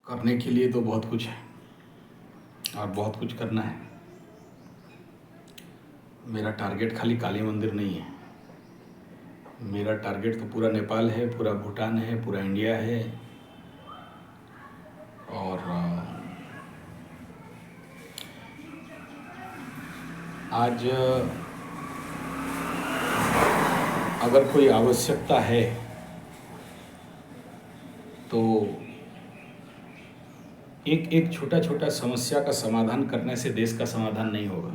करने के लिए तो बहुत कुछ है और बहुत कुछ करना है। मेरा टारगेट खाली काली मंदिर नहीं है, मेरा टारगेट तो पूरा नेपाल है, पूरा भूटान है, पूरा इंडिया है। और आज अगर कोई आवश्यकता है तो एक छोटा छोटा समस्या का समाधान करने से देश का समाधान नहीं होगा।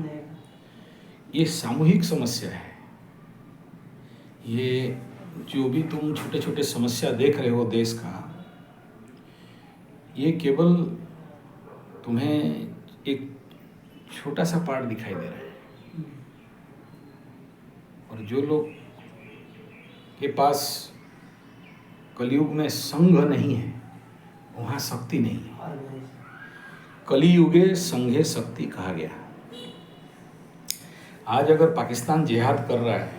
ये सामूहिक समस्या है। ये जो भी तुम छोटे छोटे समस्या देख रहे हो देश का, ये केवल तुम्हें एक छोटा सा पार्ट दिखाई दे रहा है। और जो लोग के पास कलयुग में संघ नहीं है, वहाँ शक्ति नहीं है। कलियुगे संघे शक्ति कहा गया। आज अगर पाकिस्तान जिहाद कर रहा है,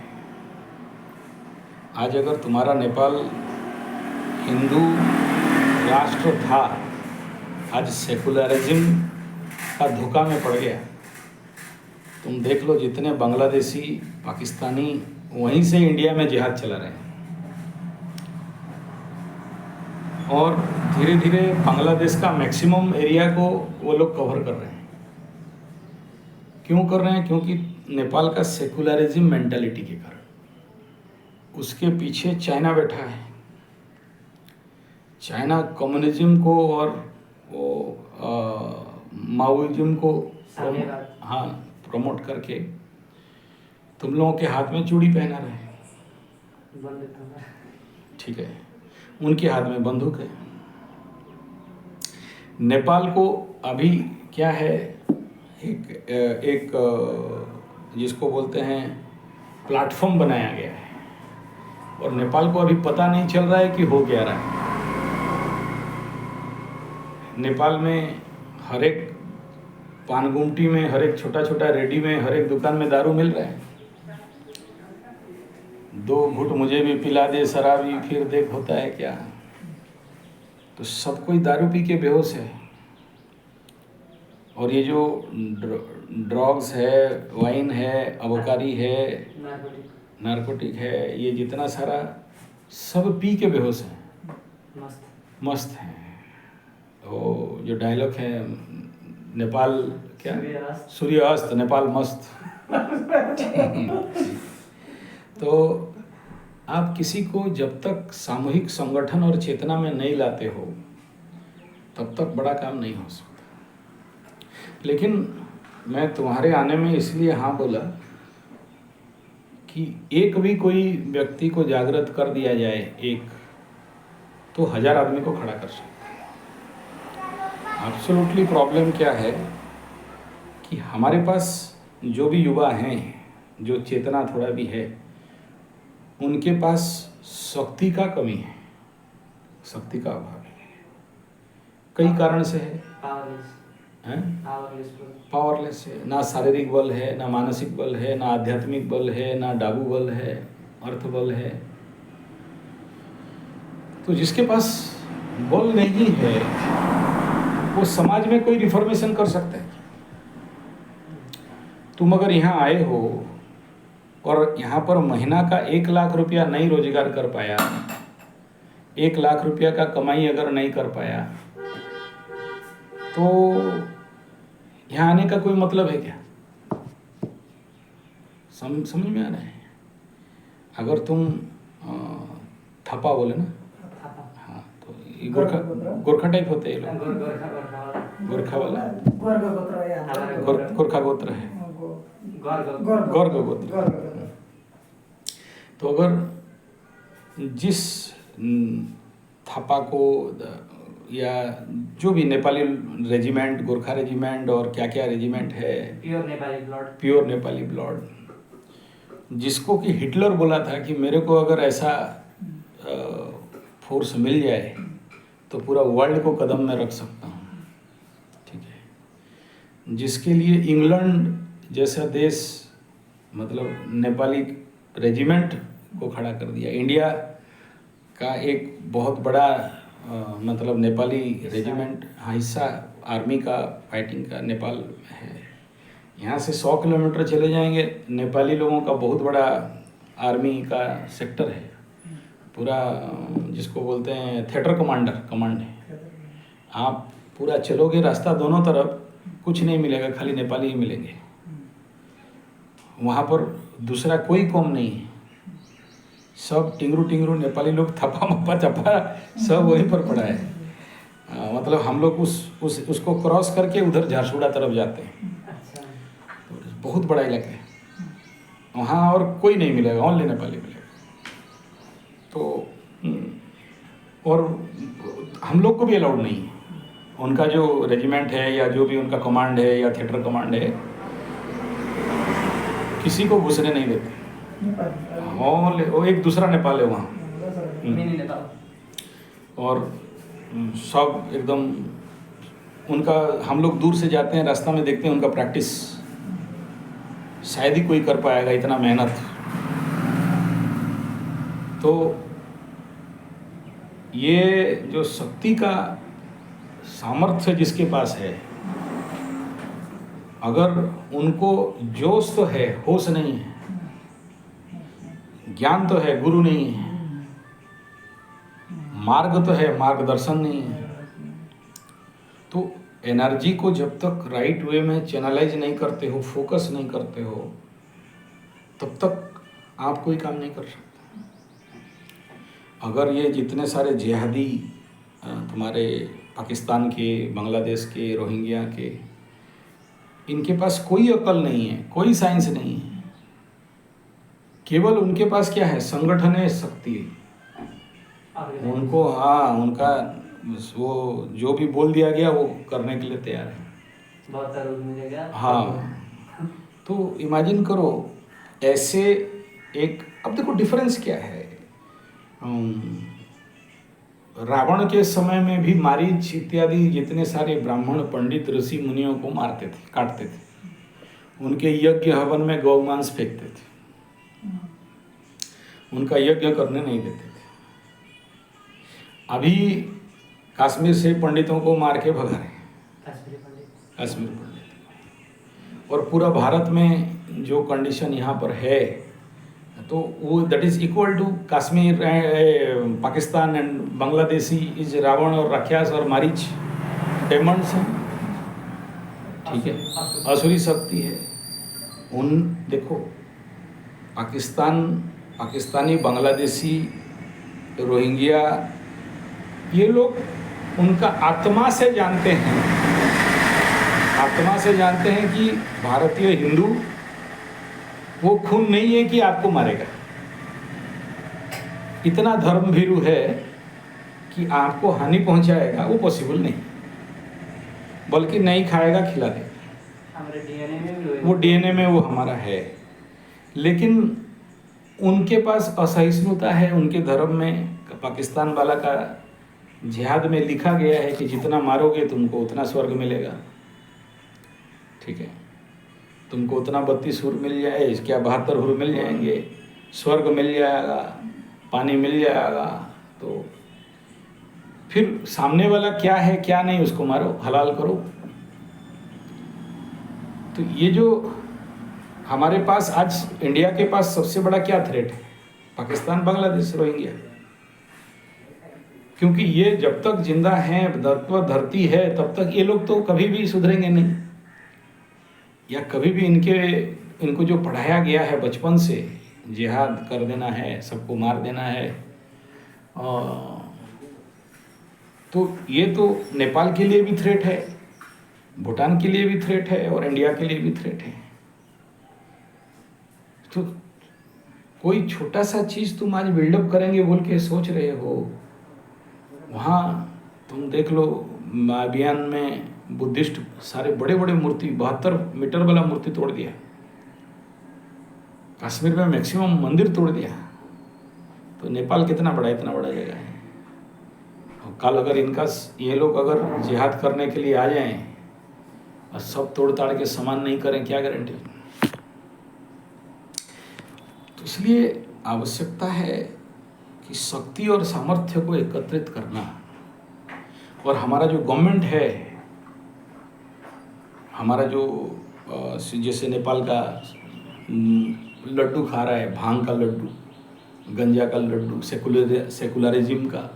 आज अगर तुम्हारा नेपाल हिंदू राष्ट्र था, आज सेकुलरिज्म का धोखा में पड़ गया। तुम देख लो जितने बांग्लादेशी, पाकिस्तानी वहीं से इंडिया में जिहाद चला रहे हैं। और धीरे धीरे बांग्लादेश का मैक्सिमम एरिया को वो लोग कवर कर रहे हैं। क्यों कर रहे हैं? क्योंकि नेपाल का सेकुलरिज्म मेंटालिटी के कारण। उसके पीछे चाइना बैठा है। चाइना कम्युनिज्म को और वो माओइज्म को प्रमोट करके तुम लोगों के हाथ में चूड़ी पहना रहे हैं, ठीक है, उनके हाथ में बंदूक है। नेपाल को अभी क्या है, एक जिसको बोलते हैं प्लेटफॉर्म बनाया गया है, और नेपाल को अभी पता नहीं चल रहा है कि हो क्या रहा है। नेपाल में हर एक पानगुमटी में, हर एक छोटा छोटा रेडी में, हर एक दुकान में दारू मिल रहा है। 2 घूंट मुझे भी पिला दे शराबी, फिर देख होता है क्या। तो सब कोई दारू पी के बेहोश है। और ये जो ड्रग्स है, वाइन है, अबकारी है, नारकोटिक है, ये जितना सारा सब पी के बेहोश है, मस्त है। तो जो डायलॉग है नेपाल क्या, सूर्यास्त नेपाल मस्त। तो आप किसी को जब तक सामूहिक संगठन और चेतना में नहीं लाते हो तब तक बड़ा काम नहीं हो सकता। लेकिन मैं तुम्हारे आने में इसलिए हाँ बोला कि एक भी कोई व्यक्ति को जागृत कर दिया जाए, एक तो 1000 आदमी को खड़ा कर सकता है। एब्सोल्युटली प्रॉब्लम क्या है कि हमारे पास जो भी युवा हैं, जो चेतना थोड़ा भी है, उनके पास शक्ति का कमी है, शक्ति का अभाव है। कई कारण से है, पावरलेस है। ना शारीरिक बल है, ना मानसिक बल है, ना आध्यात्मिक बल है, ना डाबू बल है, अर्थ बल है। तो जिसके पास बल नहीं है वो समाज में कोई रिफॉर्मेशन कर सकता है। तुम अगर यहाँ आए हो और यहाँ पर महीना का 1 लाख रुपया नहीं रोजगार कर पाया, 1 लाख रुपया का कमाई अगर नहीं कर पाया, तो यहाँ आने का कोई मतलब है क्या? समझ में आ रहा है? अगर तुम थप्पा बोले ना, हाँ, तो ये गोरखा टाइप होते हैं ये लोग, गोरखा वाला, गोरखा गोत्र है, गौर गोत्र। तो अगर जिस थापा को या जो भी नेपाली रेजिमेंट, गोरखा रेजिमेंट और क्या क्या रेजिमेंट है, प्योर नेपाली ब्लड, जिसको कि हिटलर बोला था कि मेरे को अगर ऐसा फोर्स मिल जाए तो पूरा वर्ल्ड को कदम में रख सकता हूँ, ठीक है। जिसके लिए इंग्लैंड जैसा देश मतलब नेपाली रेजिमेंट को खड़ा कर दिया। इंडिया का एक बहुत बड़ा मतलब नेपाली रेजिमेंट हिस्सा आर्मी का फाइटिंग का नेपाल में है। यहाँ से 100 किलोमीटर चले जाएंगे, नेपाली लोगों का बहुत बड़ा आर्मी का सेक्टर है पूरा, जिसको बोलते हैं थिएटर कमांड है। आप पूरा चलोगे रास्ता, दोनों तरफ कुछ नहीं मिलेगा, खाली नेपाली ही मिलेंगे। वहाँ पर दूसरा कोई कौम नहीं है, सब टिंगरू नेपाली लोग, थप्पा मप्पा चप्पा सब वहीं पर पड़ा है। मतलब हम लोग उसको क्रॉस करके उधर झारसुगुड़ा तरफ जाते हैं। तो बहुत बड़ा इलाका है वहाँ, और कोई नहीं मिलेगा, ओनली नेपाली मिलेगा। तो और हम लोग को भी अलाउड नहीं है, उनका जो रेजिमेंट है या जो भी उनका कमांड है या थिएटर कमांड है, किसी को घुसने नहीं देते। वो एक दूसरा नेपाल है वहाँ, और सब एकदम उनका, हम लोग दूर से जाते हैं, रास्ता में देखते हैं उनका प्रैक्टिस, शायद ही कोई कर पाएगा इतना मेहनत। तो ये जो शक्ति का सामर्थ्य जिसके पास है, अगर उनको जोश तो है, होश नहीं है, ज्ञान तो है, गुरु नहीं है, मार्ग तो है, मार्गदर्शन नहीं है, तो एनर्जी को जब तक राइट वे में चैनलाइज नहीं करते हो, फोकस नहीं करते हो, तब तक आप कोई काम नहीं कर सकते। अगर ये जितने सारे जिहादी तुम्हारे पाकिस्तान के, बांग्लादेश के, रोहिंग्या के, इनके पास कोई अकल नहीं है, कोई साइंस नहीं है, केवल उनके पास क्या है, संगठन है, शक्ति है। उनको उनका वो जो भी बोल दिया गया वो करने के लिए तैयार है। तो इमेजिन करो ऐसे एक, अब देखो डिफरेंस क्या है, रावण के समय में भी मारीच इत्यादि जितने सारे ब्राह्मण पंडित ऋषि मुनियों को मारते थे, काटते थे, उनके यज्ञ हवन में गौमांस फेंकते थे, उनका यज्ञ करने नहीं देते थे। अभी कश्मीर से पंडितों को मार के भगा रहे हैं, कश्मीर पंडित। और पूरा भारत में जो कंडीशन यहाँ पर है, तो वो that is equal to Kashmir, Pakistan and Bangladeshi is Ravan और राक्षस और मारीच डेमंड्स हैं, ठीक है, असुरी शक्ति है। उन देखो पाकिस्तानी, बांग्लादेशी, रोहिंग्या, ये लोग उनका आत्मा से जानते हैं कि भारतीय हिंदू वो खून नहीं है कि आपको मारेगा। इतना धर्म भीरू है कि आपको हानि पहुंचाएगा वो पॉसिबल नहीं, बल्कि नहीं खाएगा, खिला देगा। हमारे डीएनए में भी वो डीएनए में वो हमारा है। लेकिन उनके पास असहिष्णुता है, उनके धर्म में, पाकिस्तान वाला का जिहाद में लिखा गया है कि जितना मारोगे तुमको उतना स्वर्ग मिलेगा, ठीक है, तुमको उतना 32 हुर मिल जाए, क्या 72 हुर मिल जाएंगे, स्वर्ग मिल जाएगा, पानी मिल जाएगा। तो फिर सामने वाला क्या है क्या नहीं उसको मारो, हलाल करो। तो ये जो हमारे पास आज इंडिया के पास सबसे बड़ा क्या थ्रेट है, पाकिस्तान, बांग्लादेश, रोहिंग्या। क्योंकि ये जब तक जिंदा हैं, धरती है, तब तक ये लोग तो कभी भी सुधरेंगे नहीं, या कभी भी इनको जो पढ़ाया गया है बचपन से, जिहाद कर देना है, सबको मार देना है, तो ये तो नेपाल के लिए भी थ्रेट है, भूटान के लिए भी थ्रेट है, और इंडिया के लिए भी थ्रेट है। तो कोई छोटा सा चीज़ तुम आज बिल्डअप करेंगे बोल के सोच रहे हो, वहाँ तुम देख लो अभियान में बुद्धिस्ट सारे बड़े बड़े मूर्ति, 72 मीटर वाला मूर्ति तोड़ दिया, कश्मीर में मैक्सिमम मंदिर तोड़ दिया। तो नेपाल कितना बड़ा, इतना बड़ा जगह है। और कल अगर ये लोग अगर जिहाद करने के लिए आ जाएं और सब तोड़ ताड़ के समान नहीं करें, क्या गारंटी। तो इसलिए आवश्यकता है कि शक्ति और सामर्थ्य को एकत्रित करना, और हमारा जो गवर्नमेंट है, हमारा जो जैसे नेपाल का लड्डू खा रहा है, भांग का लड्डू, गंजा का लड्डू, सेकुलरिज्म का,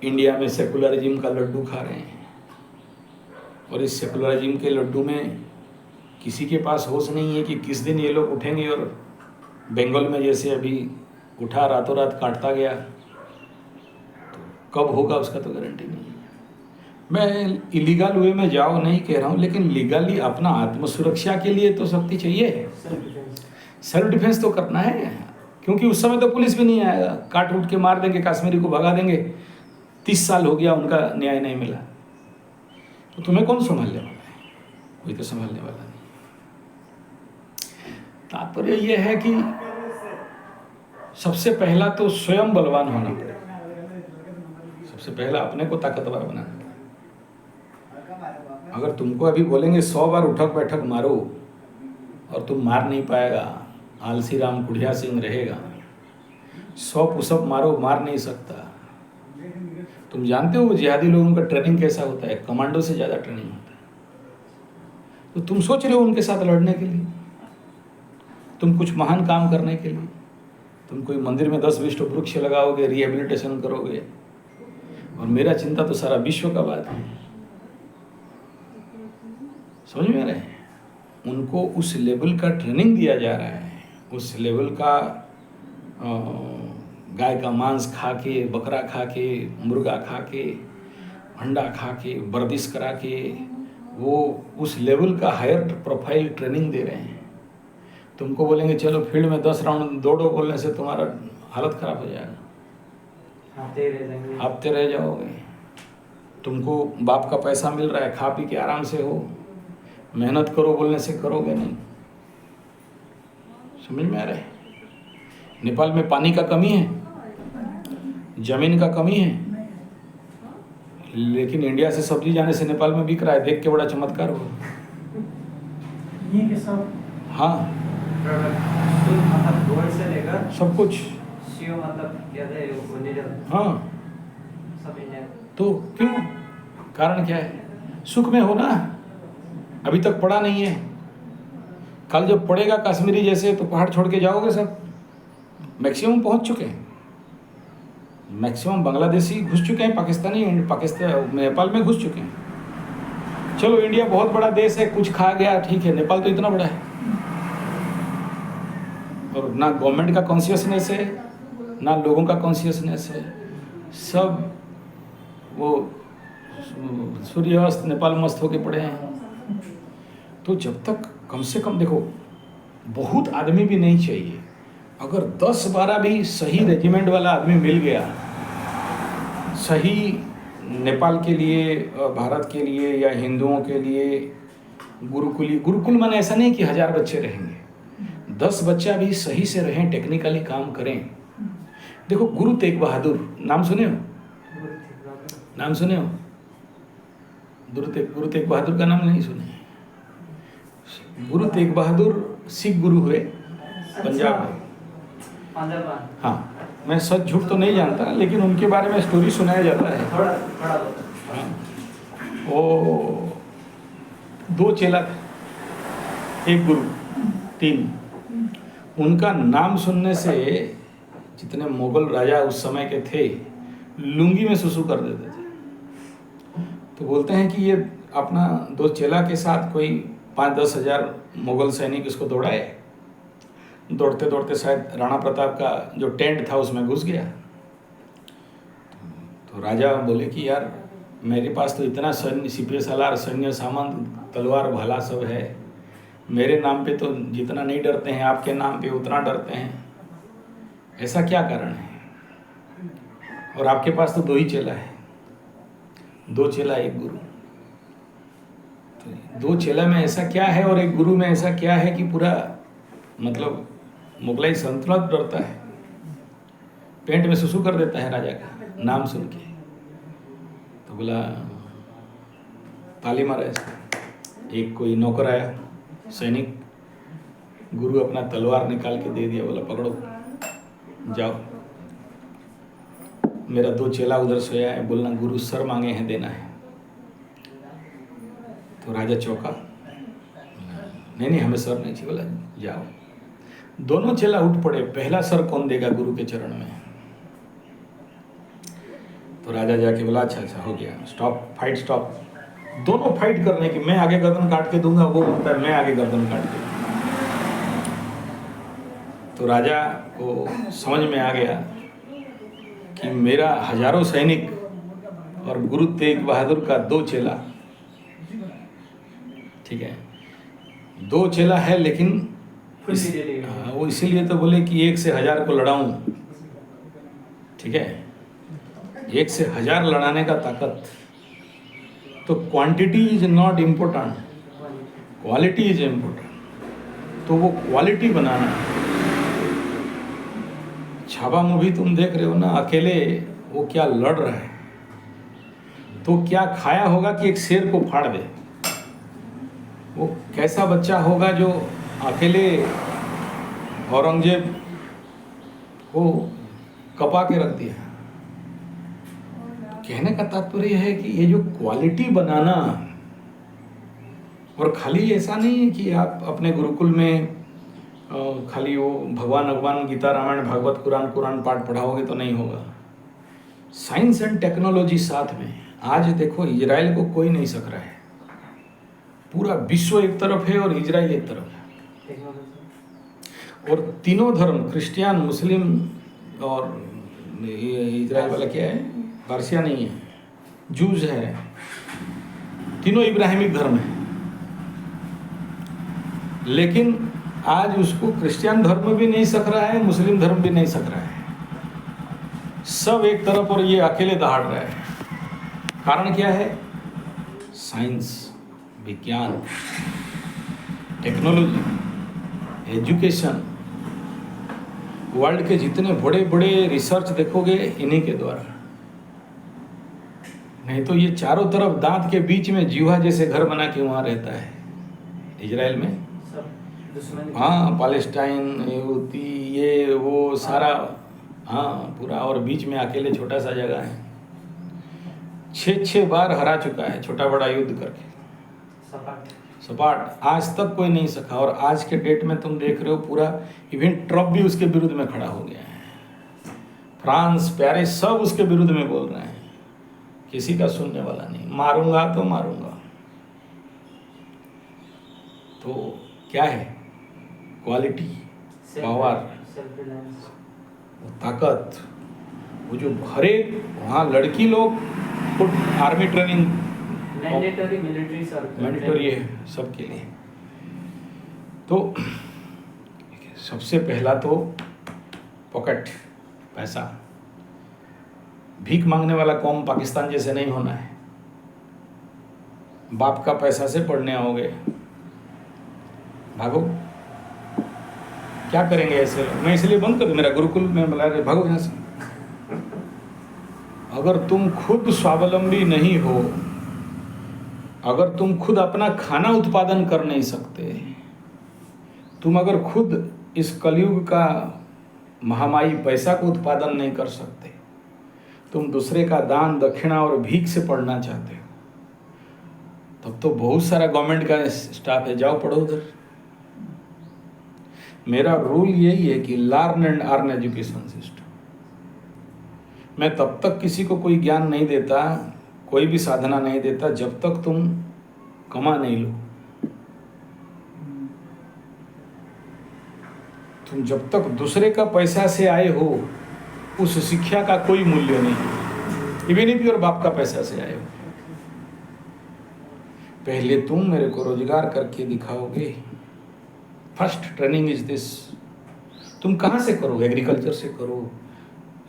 इंडिया में सेकुलरिज्म का लड्डू खा रहे हैं। और इस सेकुलरिज्म के लड्डू में किसी के पास होश नहीं है कि किस दिन ये लोग उठेंगे और बंगाल में जैसे अभी उठा रातों रात काटता गया, तो कब होगा उसका तो गारंटी नहीं है। मैं इलीगल वे में जाओ नहीं कह रहा हूँ, लेकिन लीगली अपना आत्मसुरक्षा के लिए तो शक्ति चाहिए। सेल्फ डिफेंस तो करना है, क्योंकि उस समय तो पुलिस भी नहीं आएगा, काट उठ के मार देंगे, कश्मीरी को भगा देंगे। 30 साल हो गया उनका न्याय नहीं मिला, तो तुम्हें कौन संभालने वाला है? कोई तो संभालने वाला नहीं। तात्पर्य यह है कि सबसे पहला तो स्वयं बलवान होना पड़ेगा। सबसे पहला अपने को ताकतवर बनाना पड़ेगा। अगर तुमको अभी बोलेंगे 100 बार उठक बैठक मारो और तुम मार नहीं पाएगा, आलसी राम कुढ़िया सिंह रहेगा। 100 पुशअप मारो, मार नहीं सकता। तुम जानते हो जिहादी लोगों का ट्रेनिंग कैसा होता है? कमांडो से ज़्यादा ट्रेनिंग होता है। तो तुम सोच रहे हो उनके साथ लड़ने के लिए, तुम कुछ महान काम करने के लिए, तुम कोई मंदिर में 10-20 वृक्ष लगाओगे, रिहेबिलिटेशन करोगे, और मेरा चिंता तो सारा विश्व का बात है। समझ में आ रहे हैं? उनको उस लेवल का ट्रेनिंग दिया जा रहा है, उस लेवल का गाय का मांस खा के, बकरा खा के, मुर्गा खा के, अंडा खा के, वर्जिश करा के, वो उस लेवल का हायर प्रोफाइल ट्रेनिंग दे रहे हैं। तुमको बोलेंगे चलो फील्ड में 10 राउंड दौड़ो, बोलने से तुम्हारा हालत खराब हो जाएगा, हारते रह जाओगे। तुमको बाप का पैसा मिल रहा है, खा पी के आराम से हो, मेहनत करो बोलने से करोगे नहीं। समझ में आ रहा है? नेपाल में पानी का कमी है, जमीन का कमी है, लेकिन इंडिया से सब्जी जाने से नेपाल में बिक रहा है। देख के बड़ा चमत्कार हो। ये के सब हाँ, मतलब गोल्ड से लेकर सब कुछ सीओ मतलब क्या है वो निडल हाँ। सब इंडिया। तो क्यों? कारण क्या है? सुख में हो ना, अभी तक पड़ा नहीं है। कल जब पड़ेगा कश्मीरी जैसे, तो पहाड़ छोड़ के जाओगे सब। मैक्सिमम पहुंच चुके हैं, मैक्सिमम बांग्लादेशी घुस चुके हैं, पाकिस्तानी नेपाल में घुस चुके हैं। चलो इंडिया बहुत बड़ा देश है, कुछ खा गया ठीक है, नेपाल तो इतना बड़ा है, और ना गवर्नमेंट का कॉन्शियसनेस है, ना लोगों का कॉन्शियसनेस है। सब वो सूर्यास्त नेपाल मस्त होके पड़े हैं। तो जब तक कम से कम देखो, बहुत आदमी भी नहीं चाहिए, अगर 10-12 भी सही रेजिमेंट वाला आदमी मिल गया, सही नेपाल के लिए, भारत के लिए या हिंदुओं के लिए गुरुकुल माने ऐसा नहीं कि 1000 बच्चे रहेंगे, 10 बच्चा भी सही से रहें, टेक्निकली काम करें। देखो गुरु तेग बहादुर नाम सुने हो? नाम सुने हो? गुरु तेग बहादुर का नाम नहीं सुने? गुरु तेग बहादुर सिख गुरु हुए पंजाब में। हाँ, मैं सच झूठ तो नहीं जानता, लेकिन उनके बारे में स्टोरी सुनाया जाता है। हाँ, वो 2 चेला थे, 1 गुरु, 3। उनका नाम सुनने से जितने मुगल राजा उस समय के थे, लुंगी में सुसु कर देते थे। तो बोलते हैं कि ये अपना 2 चेला के साथ कोई 5-10 हज़ार मुगल सैनिक इसको दौड़ाए। दौड़ते दौड़ते शायद राणा प्रताप का जो टेंट था उसमें घुस गया। तो राजा बोले कि यार मेरे पास तो इतना सैन्य, सिपह सलार, सैन्य सामान, तलवार भाला सब है, मेरे नाम पे तो जितना नहीं डरते हैं, आपके नाम पे उतना डरते हैं, ऐसा क्या कारण है? और आपके पास तो 2 ही चेला है, 2 चेला 1 गुरु। तो 2 चेला में ऐसा क्या है और 1 गुरु में ऐसा क्या है कि पूरा मतलब मुगलाई सल्तनत डरता है, पेंट में सुसु कर देता है राजा का नाम सुन के। तो बोला, ताली मारा इसको। एक कोई नौकर आया सैनिक, गुरु अपना तलवार निकाल के दे दिया, बोला पकड़ो जाओ। मेरा 2 चेला उधर सोया है, बोलना गुरु सर मांगे हैं देना है। तो राजा चौंका, नहीं नहीं हमें सर नहीं चाहिए। बोला जाओ। दोनों चेला उठ पड़े, पहला सर कौन देगा गुरु के चरण में। तो राजा जाके बोला अच्छा अच्छा हो गया, स्टॉप फाइट स्टॉप। दोनों फाइट करने की, मैं आगे गर्दन काट के दूंगा, वो बोलता है मैं आगे गर्दन काट के दूंगा। तो राजा को समझ में आ गया कि मेरा हजारों सैनिक और गुरु तेग बहादुर का 2 चेला, ठीक है 2 चेला है, लेकिन वो इसीलिए तो बोले कि 1 से 1000 को लड़ाऊं, ठीक है 1 से 1000 लड़ाने का ताकत। तो quantity is not important, quality is important. तो वो क्वालिटी बनाना है। छावा मूवी तुम देख रहे हो ना, अकेले वो क्या लड़ रहा है, तो क्या खाया होगा कि एक शेर को फाड़ दे। वो कैसा बच्चा होगा जो अकेले औरंगजेब को कपा के रख दिया। कहने का तात्पर्य है कि ये जो क्वालिटी बनाना, और खाली ऐसा नहीं है कि आप अपने गुरुकुल में खाली वो भगवान गीता रामायण भागवत कुरान पाठ पढ़ाओगे तो नहीं होगा। साइंस एंड टेक्नोलॉजी साथ में। आज देखो इजराइल को कोई नहीं सक रहा है, पूरा विश्व एक तरफ है और इजराइल एक तरफ है। और तीनों धर्म, क्रिश्चियन, मुस्लिम और इजराइल वाला क्या है, पारसिया नहीं है, जूज है, तीनों इब्राहिमिक धर्म है। लेकिन आज उसको क्रिश्चियन धर्म भी नहीं सक रहा है, मुस्लिम धर्म भी नहीं सक रहा है। सब एक तरफ और ये अकेले दहाड़ रहा है। कारण क्या है? साइंस, विज्ञान, टेक्नोलॉजी, एजुकेशन। वर्ल्ड के जितने बड़े बड़े रिसर्च देखोगे इन्हीं के द्वारा। नहीं तो ये चारों तरफ दांत के बीच में जीवा जैसे घर बना के वहाँ रहता है इजराइल में। हाँ, पैलेस्टाइन, यहूदी, ये वो सारा, हाँ पूरा, और बीच में अकेले छोटा सा जगह है। 6 बार हरा चुका है छोटा बड़ा युद्ध करके, सपाट। आज तक कोई नहीं सका। और आज के डेट में तुम देख रहे हो पूरा इवेंट ट्रम्प भी उसके विरुद्ध में खड़ा हो गया है। फ्रांस, पेरिस सब उसके विरुद्ध में बोल रहे हैं। किसी का सुनने वाला नहीं। मारूंगा तो मारूंगा। तो क्या है? क्वालिटी, पावर, ताकत। वो जो हर एक वहाँ लड़की लोग को आर्मी ट्रेनिंग मैंडेटरी है सबके लिए। तो सबसे पहला तो पॉकेट, पैसा। भीख मांगने वाला कौम पाकिस्तान जैसे नहीं होना है। बाप का पैसा से पढ़ने आओगे, भागो। क्या करेंगे ऐसे लोग? मैं इसलिए बंद कर दूं, मेरा गुरुकुल में बुला रहे, भागो यहाँ से। अगर तुम खुद स्वावलंबी नहीं हो, अगर तुम खुद अपना खाना उत्पादन कर नहीं सकते, तुम अगर खुद इस कलयुग का महामारी पैसा को उत्पादन नहीं कर सकते, तुम दूसरे का दान दक्षिणा और भीख से पढ़ना चाहते हो, तब तो बहुत सारा गवर्नमेंट का स्टाफ है, जाओ पढ़ो उधर। मेरा रूल यही है कि learn and earn education system. मैं तब तक किसी को कोई ज्ञान नहीं देता, कोई भी साधना नहीं देता, जब तक तुम कमा नहीं लो। तुम जब तक दूसरे का पैसा से आए हो, उस शिक्षा का कोई मूल्य नहीं। इवन इफ योर बाप का पैसा से आए हो, पहले तुम मेरे को रोजगार करके दिखाओगे। First training is this. तुम कहाँ से करो? एग्रीकल्चर से करो,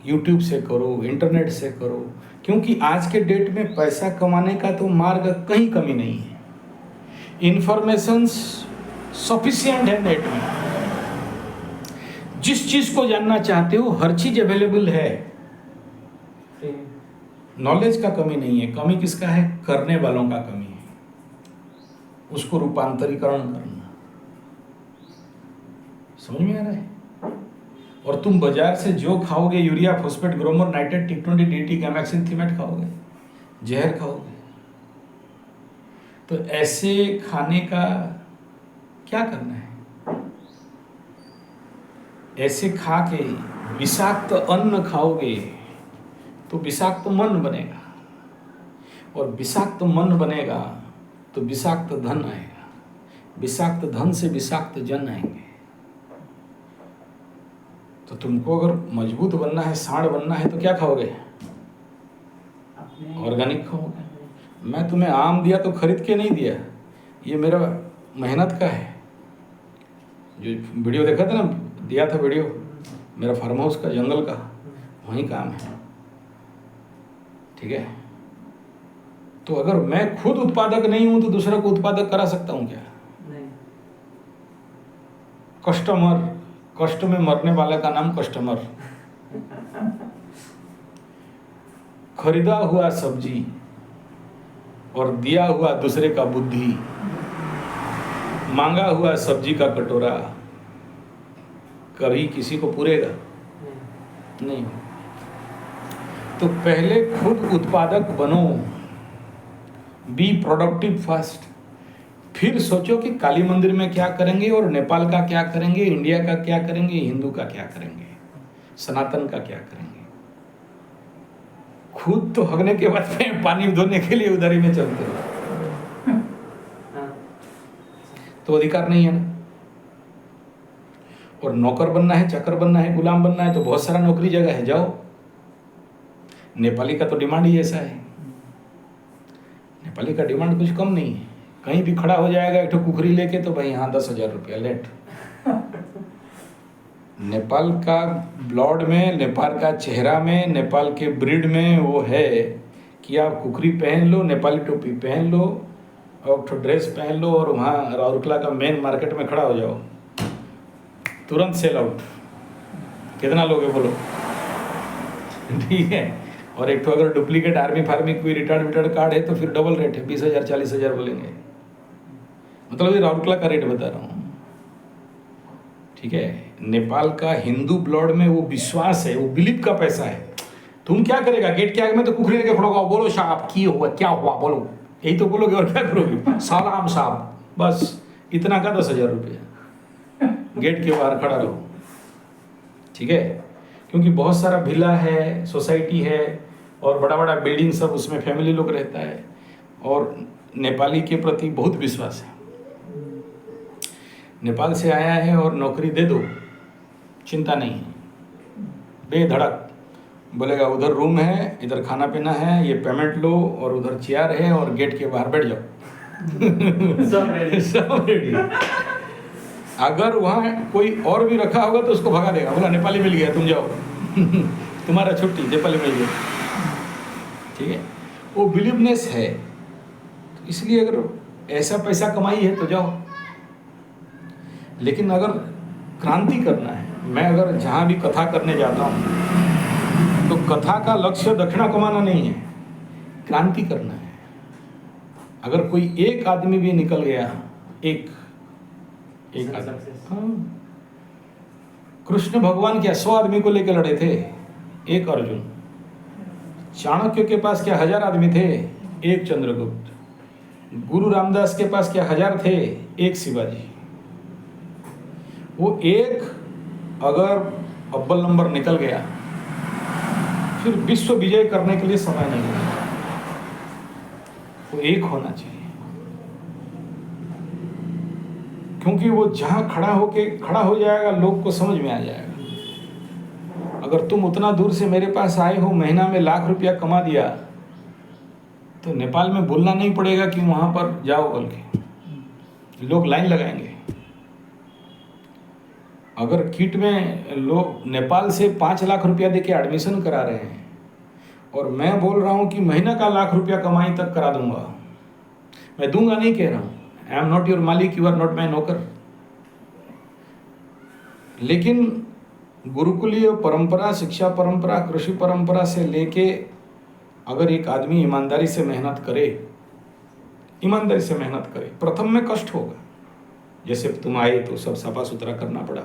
यूट्यूब से करो, इंटरनेट से करो। क्योंकि आज के डेट में पैसा कमाने का तो मार्ग कहीं कमी नहीं है। इंफॉर्मेशन सफिशिएंट है नेट में। जिस चीज को जानना चाहते हो हर चीज अवेलेबल है। नॉलेज का कमी नहीं है। कमी किसका है? करने वालों का कमी है। उसको रूपांतरीकरण करना। समझ में आ रहा है? और तुम बाजार से जो खाओगे, यूरिया, फॉस्फेट, ग्रोमर, नाइट्रेट, टिक20, डीटी, गैमेक्सिन, थीमेट खाओगे, जहर खाओगे। तो ऐसे खाने का क्या करना है? ऐसे खा के विषाक्त अन्न खाओगे तो विषाक्त मन बनेगा, और विषाक्त मन बनेगा तो विषाक्त धन आएगा, विषाक्त धन से विषाक्त जन आएंगे। तो तुमको अगर मजबूत बनना है, सांड बनना है, तो क्या खाओगे? ऑर्गेनिक खाओगे। मैं तुम्हें आम दिया तो खरीद के नहीं दिया, ये मेरा मेहनत का है। जो वीडियो देखा था ना, दिया था वीडियो मेरा फार्म हाउस का, जंगल का, वही काम है। ठीक है। तो अगर मैं खुद उत्पादक नहीं हूं तो दूसरा को उत्पादक करा सकता हूं क्या? नहीं। कस्टमर, कष्ट में मरने वाले का नाम कस्टमर। खरीदा हुआ सब्जी और दिया हुआ दूसरे का बुद्धि, मांगा हुआ सब्जी का कटोरा कभी किसी को पूरेगा नहीं। तो पहले खुद उत्पादक बनो, बी प्रोडक्टिव फर्स्ट, फिर सोचो कि काली मंदिर में क्या करेंगे, और नेपाल का क्या करेंगे, इंडिया का क्या करेंगे, हिंदू का क्या करेंगे, सनातन का क्या करेंगे। खुद तो हगने के बाद में पानी धोने के लिए उधारी में चलते हो, तो अधिकार नहीं है ना। और नौकर बनना है, चाकर बनना है, गुलाम बनना है, तो बहुत सारा नौकरी जगह है, जाओ। नेपाली का तो डिमांड ही ऐसा है, नेपाली का डिमांड कुछ कम नहीं है। कहीं भी खड़ा हो जाएगा एक कुकरी लेके, तो भाई हाँ 10,000 रुपया लेट। नेपाल का ब्लड में, नेपाल का चेहरा में, नेपाल के ब्रीड में वो है कि आप कुकरी पहन लो, नेपाली टोपी पहन लो और तो ड्रेस पहन लो, और वहाँ राउरकेला का मेन मार्केट में खड़ा हो जाओ, तुरंत सेल आउट। कितना लोगे बोलो? ठीक है। और एक तो अगर डुप्लीकेट आर्मी फार्मी कोई रिटायर्ड कार्ड है तो फिर डबल रेट है, 20,000 40,000 बोलेंगे। मतलब ये राउरकेला का रेट बता रहा हूँ। ठीक है। नेपाल का हिंदू ब्लड में वो विश्वास है, वो बिलीव का पैसा है। तुम क्या करेगा? गेट के आगे में तो कुकरी लेके खड़ोगा, बोलो साहब की हुआ, क्या हुआ बोलो, यही तो बोलोगे, और क्या करोगे? सलाम साहब, बस इतना का 10,000 रुपया, गेट के बाहर खड़ा रहो। ठीक है। क्योंकि बहुत सारा विला है, सोसाइटी है, और बड़ा बड़ा बिल्डिंग, सब उसमें फैमिली लोग रहता है, और नेपाली के प्रति बहुत विश्वास है। नेपाल से आया है और नौकरी दे दो, चिंता नहीं है, बेधड़क बोलेगा उधर रूम है, इधर खाना पीना है, ये पेमेंट लो, और उधर चेयर है, और गेट के बाहर बैठ जाओ। सब रेडी। अगर वहाँ कोई और भी रखा होगा तो उसको भगा देगा, बोला नेपाली मिल गया, तुम जाओ। तुम्हारा छुट्टी, नेपाली मिल गया। ठीक है। वो बिलीवनेस है। तो इसलिए अगर ऐसा पैसा कमाई है तो जाओ। लेकिन अगर क्रांति करना है, मैं अगर जहाँ भी कथा करने जाता हूँ तो कथा का लक्ष्य दक्षिणा कमाना नहीं है, क्रांति करना है। अगर कोई एक आदमी भी निकल गया, एक आदमी, हाँ, कृष्ण भगवान क्या 100 आदमी को लेकर लड़े थे, एक अर्जुन। चाणक्य के पास क्या 1000 आदमी थे, एक चंद्रगुप्त। गुरु रामदास के पास क्या 1000 थे, एक शिवाजी। वो एक अगर अव्वल नंबर निकल गया, फिर विश्व विजय करने के लिए समय नहीं है। वो एक होना चाहिए, क्योंकि वो जहां खड़ा हो जाएगा, लोग को समझ में आ जाएगा। अगर तुम उतना दूर से मेरे पास आए हो, महीना में लाख रुपया कमा दिया, तो नेपाल में बोलना नहीं पड़ेगा कि वहां पर जाओ बोल के, लोग लाइन लगाएंगे। अगर किट में लोग नेपाल से 5 लाख रुपया देके एडमिशन करा रहे हैं, और मैं बोल रहा हूं कि महीना का लाख रुपया कमाई तक करा दूंगा, मैं दूंगा नहीं कह रहा हूं, आई एम नॉट योर मालिक, यू आर नॉट माई नौकर। लेकिन गुरुकुलीय परंपरा, शिक्षा परंपरा, कृषि परंपरा से लेके अगर एक आदमी ईमानदारी से मेहनत करे, प्रथम में कष्ट होगा। जैसे तुम आए तो सब सफा सुथरा करना पड़ा,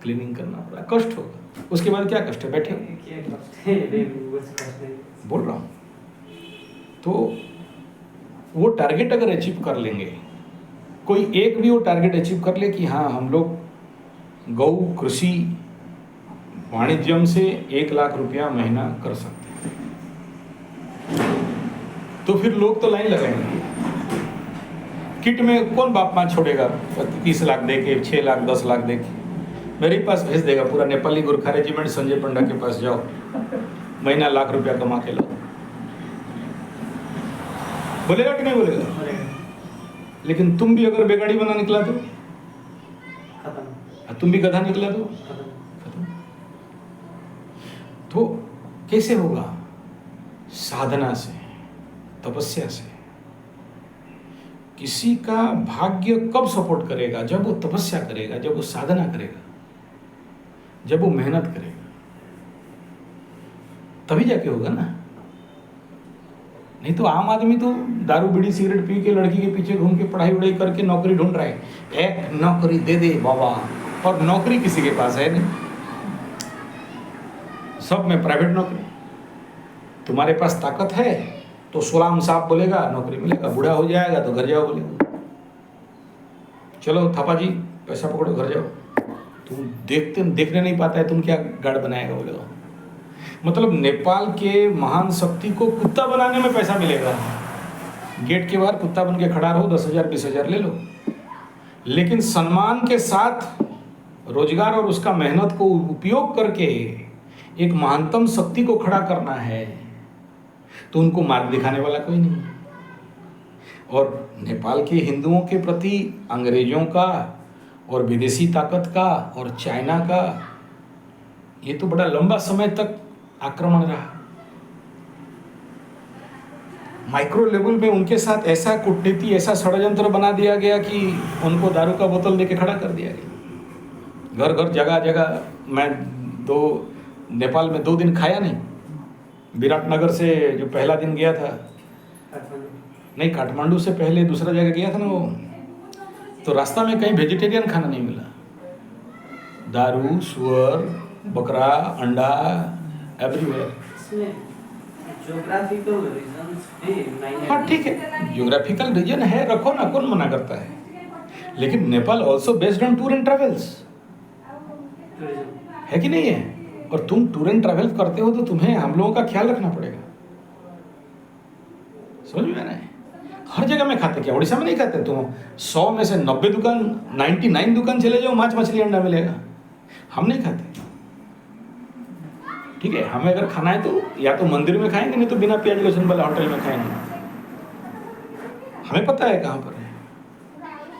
क्लीनिंग करना पड़ा, कष्ट होगा। उसके बाद क्या कष्ट है, बैठे हो, क्या करते हैं, नहीं, बस करते हैं। बोल रहा हूँ। तो वो टारगेट अगर अचीव कर लेंगे, कोई एक भी वो टारगेट अचीव कर ले कि हाँ हम लोग गौ कृषि वाणिज्यम से 1 लाख रुपया महीना कर सकते हैं, तो फिर लोग तो लाइन लगाएंगे। किट में कौन बाप माँ छोड़ेगा 30 लाख दे के, 6 लाख 10 लाख दे के? मेरे पास भेज देगा पूरा नेपाली गोरखा रेजिमेंट, संजय पंडा के पास जाओ, महीना 1 लाख रुपया कमा के लो। बोलेगा कि नहीं बोलेगा? बोलेगा। लेकिन तुम भी अगर बेगाड़ी बना निकला तो, खत्म। तुम भी गधा निकला तो खत्म। खत्म। तो कैसे होगा? साधना से, तपस्या से। किसी का भाग्य कब सपोर्ट करेगा? जब वो तपस्या करेगा, जब वो साधना करेगा, जब वो मेहनत करेगा, तभी जाके होगा ना। नहीं तो आम आदमी तो दारू बीड़ी सिगरेट पी के लड़की के पीछे घूम के पढ़ाई वढ़ाई करके नौकरी ढूंढ रहा है। एक नौकरी दे दे बाबा, और नौकरी किसी के पास है नहीं, सब में प्राइवेट नौकरी। तुम्हारे पास ताकत है तो सुलाम साहब बोलेगा नौकरी मिलेगा, बूढ़ा हो जाएगा तो घर जाओ बोलेगा, चलो थापा जी पैसा पकड़ो घर जाओ। तुम देखने नहीं पाता है, तुम क्या गार्ड बनाएगा बोलेगा। मतलब नेपाल के महान शक्ति को कुत्ता बनाने में पैसा मिलेगा। गेट के बाहर कुत्ता बन के खड़ा रहो, 10,000 20,000 ले लो, लेकिन सम्मान के साथ रोजगार और उसका मेहनत को उपयोग करके एक महानतम शक्ति को खड़ा करना है, तो उनको मार्ग दिखाने वाला कोई नहीं। और नेपाल के हिंदुओं के प्रति अंग्रेजों का और विदेशी ताकत का और चाइना का ये तो बड़ा लंबा समय तक आक्रमण रहा। माइक्रो लेवल में उनके साथ ऐसा कूटनीति, ऐसा षड्यंत्र बना दिया गया कि उनको दारू का बोतल देके खड़ा कर दिया गया। घर घर जगह जगह। मैं नेपाल में 2 दिन खाया नहीं। विराटनगर से जो पहला दिन गया था, नहीं काठमांडू से पहले दूसरा जगह गया था ना वो, तो रास्ता में कहीं वेजिटेरियन खाना नहीं मिला। दारू, सुअर, बकरा, अंडा एवरीवेयर। ज्योग्राफिकल रीजंस भी हाँ ठीक है, ज्योग्राफिकल रीजन है, रखो ना, कौन मना करता है। लेकिन Nepal also based on tour and travels, है कि नहीं है? और तुम टूर एंड ट्रैवल करते हो तो तुम्हें हम लोगों का ख्याल रखना पड़ेगा। समझ में ना? हर जगह में खाते क्या? उड़ीसा में नहीं खाते तुम? 100 में से 90 दुकान, 99 दुकान चले जाओ, मांस मछली अंडा मिलेगा। हम नहीं खाते। ठीक है, हमें अगर खाना है तो या तो मंदिर में खाएंगे, नहीं तो बिना प्याज लहसुन वाला होटल में खाएंगे। हमें पता है कहाँ पर है,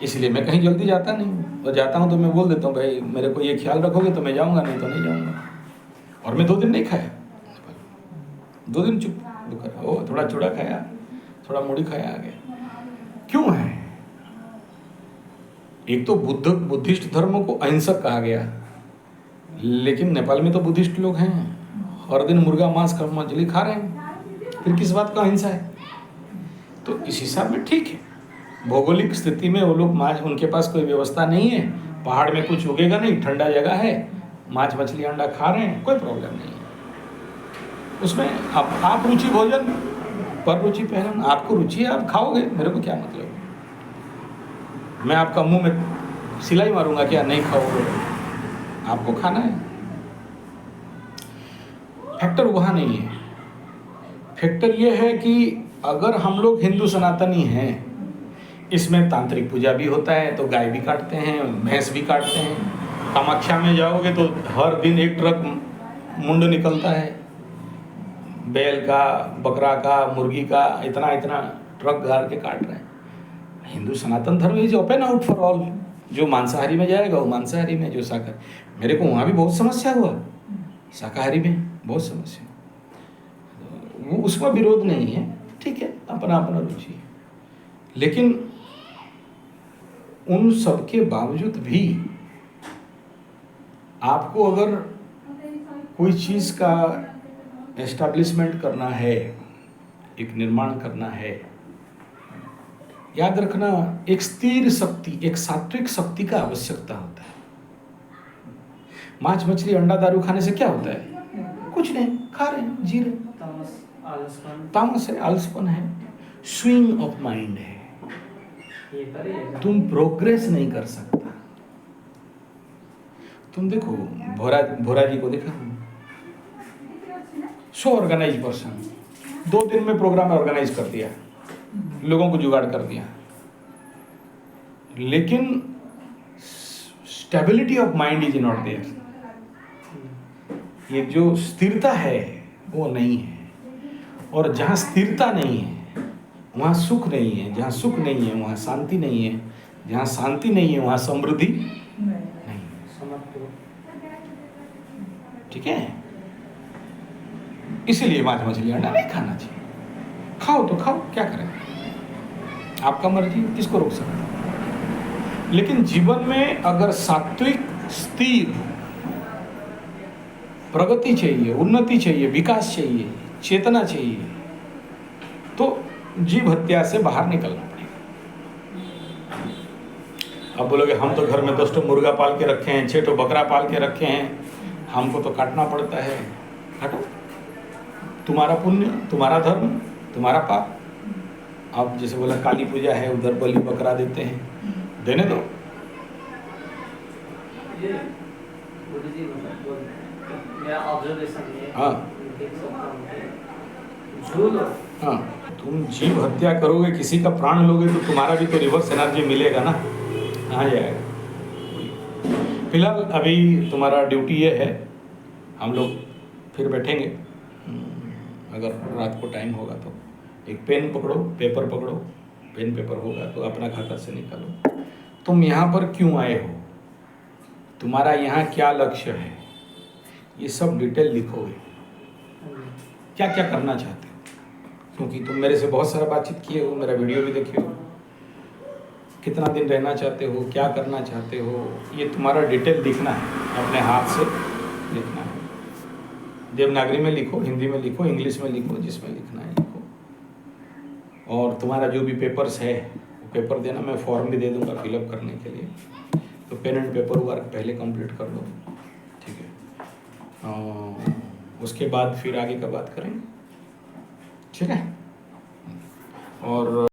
इसलिए मैं कहीं जल्दी जाता नहीं। और जाता हूँ तो मैं बोल देता हूँ भाई मेरे को ये ख्याल रखोगे तो मैं जाऊँगा, नहीं तो नहीं जाऊँगा। और मैं 2 दिन नहीं खाया, 2 दिन चुप दुकान, ओ थोड़ा चूड़ा खाया, थोड़ा मूढ़ी खाया, आ गया। क्यों है? एक तो बुद्धिस्ट धर्म को अहिंसक कहा गया, लेकिन नेपाल में तो बुद्धिस्ट लोग हैं, हर दिन मुर्गा मांस का मछली खा रहे हैं, फिर किस बात का अहिंसा है? तो इस हिसाब में ठीक है। भौगोलिक स्थिति में वो लोग मांस, उनके पास कोई व्यवस्था नहीं है, पहाड़ में कुछ उगेगा नहीं, ठंडा जगह है, मांस मछली अंडा खा रहे हैं, कोई प्रॉब्लम नहीं है उसमें। अब आप रुचि भोजन पर रुचि पहन, आपको रुचि है आप खाओगे, मेरे को क्या मतलब? मैं आपका मुंह में सिलाई मारूंगा क्या? नहीं खाओगे, आपको खाना है। फैक्टर वहाँ नहीं है। फैक्टर ये है कि अगर हम लोग हिंदू सनातनी हैं, इसमें तांत्रिक पूजा भी होता है, तो गाय भी काटते हैं, भैंस भी काटते हैं। कामाख्या में जाओगे तो हर दिन 1 ट्रक मुंड निकलता है, बैल का, बकरा का, मुर्गी का, इतना इतना ट्रक गाड़ के काट रहे हैं। हिंदू सनातन धर्म is open out for all. जो मांसाहारी में जाएगा वो मांसाहारी में, जो शाकाहारी। मेरे को वहाँ भी बहुत समस्या हुआ, शाकाहारी में बहुत समस्या। वो उसका विरोध नहीं है, ठीक है, अपना अपना रुचि है। लेकिन उन सब के बावजूद भी आपको अगर कोई चीज़ का एस्टैब्लिशमेंट करना है, एक निर्माण करना है, याद रखना एक स्थिर शक्ति, एक सात्विक शक्ति का आवश्यकता होता है। मांस मछली अंडा दारू खाने से क्या होता है? कुछ नहीं, खा रहे हैं, जी रहे हैं। तामस, आलसपन, तामस है, आलसपन है, स्विंग ऑफ माइंड है। ये करिए। तुम प्रोग्रेस नहीं कर सकता। तुम देखो भोरा भोरा जी को देखा, सो ऑर्गेनाइज पर्सन, 2 दिन में प्रोग्राम ऑर्गेनाइज कर दिया, लोगों को जुगाड़ कर दिया, लेकिन stability of mind is not there. ये जो स्थिरता है वो नहीं है, और जहाँ स्थिरता नहीं है वहाँ सुख नहीं है, जहाँ सुख नहीं है वहाँ शांति नहीं है, जहाँ शांति नहीं है वहाँ समृद्धि नहीं। समझ। ठीक है, इसीलिए मांस मछली अंडा नहीं खाना चाहिए। खाओ तो खाओ, क्या करें, आपका मर्जी, किसको रोक सकते हैं। लेकिन जीवन में अगर सात्विक, स्थिर प्रगति चाहिए, उन्नति चाहिए, विकास चाहिए, चेतना चाहिए, तो जीव हत्या से बाहर निकलना पड़ेगा। अब बोलोगे हम तो घर में 10 मुर्गा पाल के रखे हैं, 6 बकरा पाल के रखे हैं, हमको तो काटना पड़ता है। काटो, तुम्हारा पुण्य, तुम्हारा धर्म, तुम्हारा पाप। अब जैसे बोला काली पूजा है, उधर बलि बकरा देते हैं, देने दो। ये गुरुजी मतलब मेरा ऑब्जर्वेशन है। हाँ। देख सकता हूँ कि जो लोग हाँ, तुम जीव हत्या करोगे, किसी का प्राण लोगे, तो तुम्हारा भी तो रिवर्स एनर्जी मिलेगा ना, कहाँ जाएगा। फिलहाल अभी तुम्हारा ड्यूटी ये है, हम लोग फिर बैठेंगे, अगर रात को टाइम होगा तो एक पेन पकड़ो, पेपर पकड़ो, पेन पेपर होगा तो अपना खाता से निकालो। तुम यहाँ पर क्यों आए हो, तुम्हारा यहाँ क्या लक्ष्य है, ये सब डिटेल लिखोगे। क्या क्या करना चाहते हो, क्योंकि तुम मेरे से बहुत सारा बातचीत किए हो, मेरा वीडियो भी देखे हो, कितना दिन रहना चाहते हो, क्या करना चाहते हो, ये तुम्हारा डिटेल लिखना है, अपने हाथ से लिखना है। देवनागरी में लिखो, हिंदी में लिखो, इंग्लिश में लिखो, जिसमें लिखना है लिखो। और तुम्हारा जो भी पेपर्स है वो पेपर देना, मैं फॉर्म भी दे दूंगा फिलअप करने के लिए, तो पेन एंड पेपर वर्क पहले कंप्लीट कर दो, ठीक है। उसके बाद फिर आगे का बात करेंगे, ठीक है। और